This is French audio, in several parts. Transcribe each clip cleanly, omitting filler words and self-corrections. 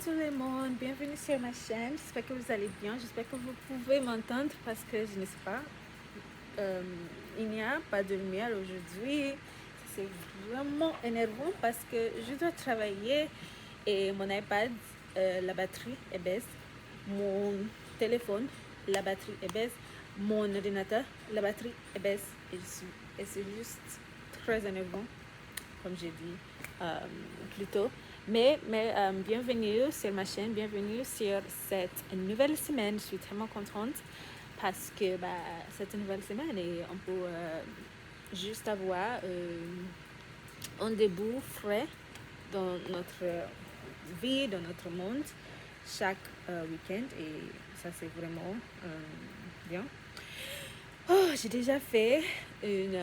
tout le monde, bienvenue sur ma chaîne, j'espère que vous allez bien, j'espère que vous pouvez m'entendre parce que je ne sais pas, il n'y a pas de lumière aujourd'hui, c'est vraiment énervant parce que je dois travailler et mon iPad, la batterie est baisse, mon téléphone, la batterie est baisse, mon ordinateur, la batterie est baisse et c'est juste très énervant comme j'ai dit plus tôt. Mais bienvenue sur ma chaîne, bienvenue sur cette nouvelle semaine. Je suis tellement contente parce que cette nouvelle semaine, et on peut juste avoir un début frais dans notre vie, dans notre monde, chaque week-end. Et ça, c'est vraiment bien. Oh, j'ai déjà fait une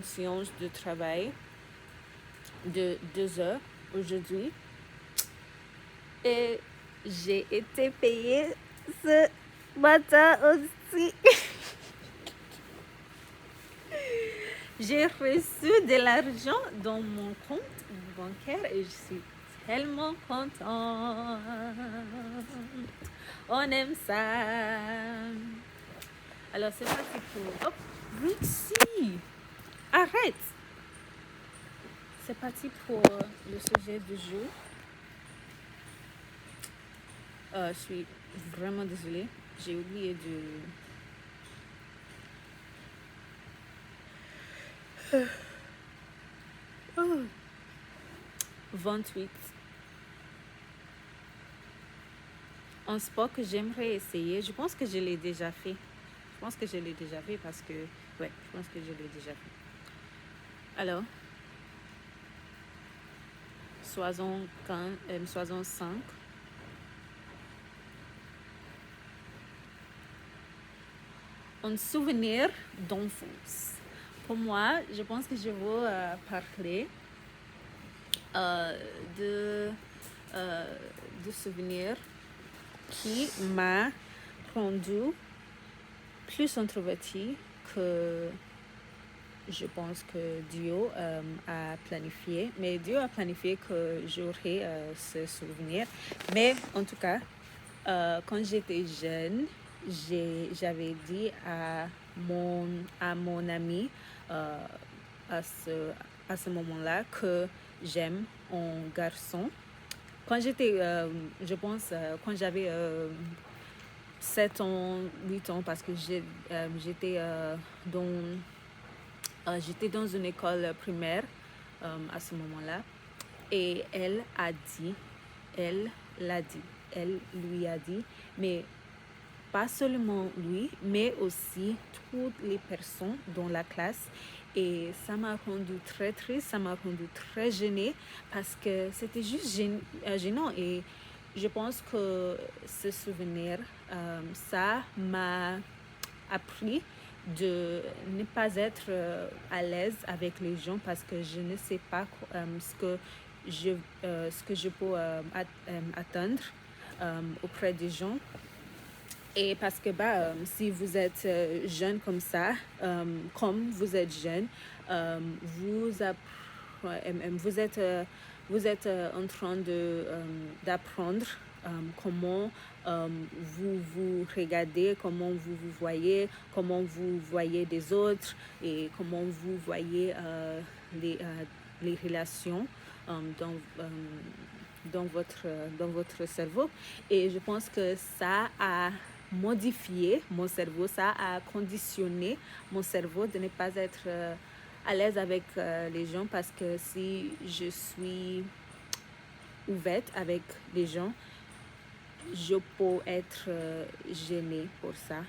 séance de travail de 2 heures aujourd'hui et j'ai été payée ce matin aussi. J'ai reçu de l'argent dans mon compte bancaire et je suis tellement contente. On aime ça. Alors c'est parti pour... Oh, Rixie, arrête. C'est parti pour le sujet du jour. Je suis vraiment désolée. J'ai oublié de... Oh. 28. Un sport que j'aimerais essayer. Je pense que je l'ai déjà fait. Je pense que je l'ai déjà fait parce que... Ouais, je pense que je l'ai déjà fait. Alors, soyons 5. Un souvenir d'enfance. Pour moi, je pense que je vais parler de souvenirs qui m'a rendu plus introvertie que je pense que Dieu a planifié. Mais Dieu a planifié que j'aurais ce souvenir. Mais en tout cas, quand j'étais jeune, j'avais dit à mon ami à ce moment-là que j'aime un garçon. Quand j'étais, je pense, quand j'avais 7 ans, 8 ans, parce que j'étais dans une école primaire à ce moment-là. Et elle lui a dit, mais pas seulement lui, mais aussi toutes les personnes dans la classe. Et ça m'a rendu très triste, ça m'a rendu très gênée parce que c'était juste gênant. Et je pense que ce souvenir, ça m'a appris de ne pas être à l'aise avec les gens parce que je ne sais pas ce que je peux attendre auprès des gens. Et parce que si vous êtes jeune comme ça, comme vous êtes jeune, vous êtes en train d'apprendre comment vous regardez, comment vous voyez, comment vous voyez des autres et comment vous voyez les relations dans votre cerveau. Et je pense que ça a modifié mon cerveau, ça a conditionné mon cerveau de ne pas être à l'aise avec les gens parce que si je suis ouverte avec les gens, je peux être gênée pour ça.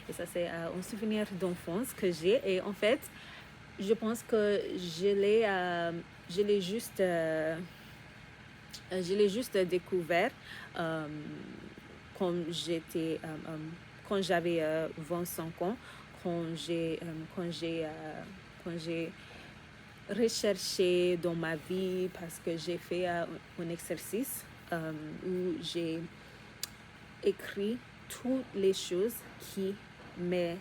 Et ça, c'est un souvenir d'enfance que j'ai. Et en fait, je pense que je l'ai juste découvert quand j'avais 25 ans, quand j'ai recherché dans ma vie parce que j'ai fait un exercice où j'ai écrit toutes les choses qui me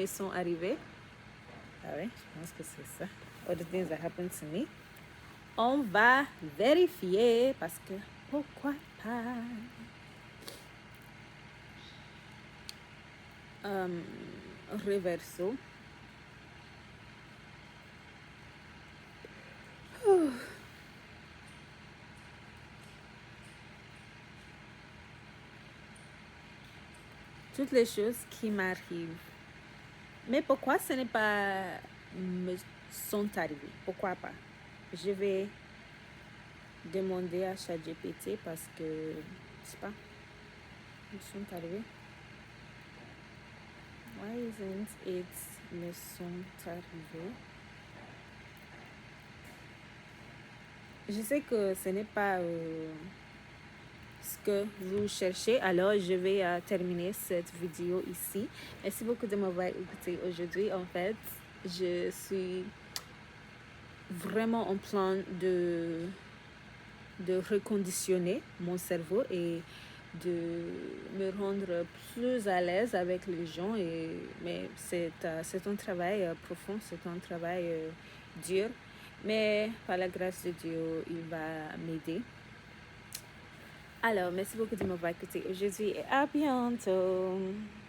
sont arrivées. Ah ouais, je pense que c'est ça. All the things that happened to me. On va vérifier parce que pourquoi pas. Reverso. Toutes les choses qui m'arrivent. Mais pourquoi ce n'est pas me sont arrivées? Pourquoi pas? Je vais demander à ChatGPT parce que, je sais pas, ils sont arrivés. Why isn't it me sont arrivés? Je sais que ce n'est pas ce que vous cherchez, alors je vais terminer cette vidéo ici. Merci beaucoup de m'avoir écouté aujourd'hui. En fait, je suis vraiment en plan de reconditionner mon cerveau et de me rendre plus à l'aise avec les gens. Mais c'est un travail profond, c'est un travail dur. Mais par la grâce de Dieu, il va m'aider. Alors, merci beaucoup de m'avoir écouté aujourd'hui et à bientôt.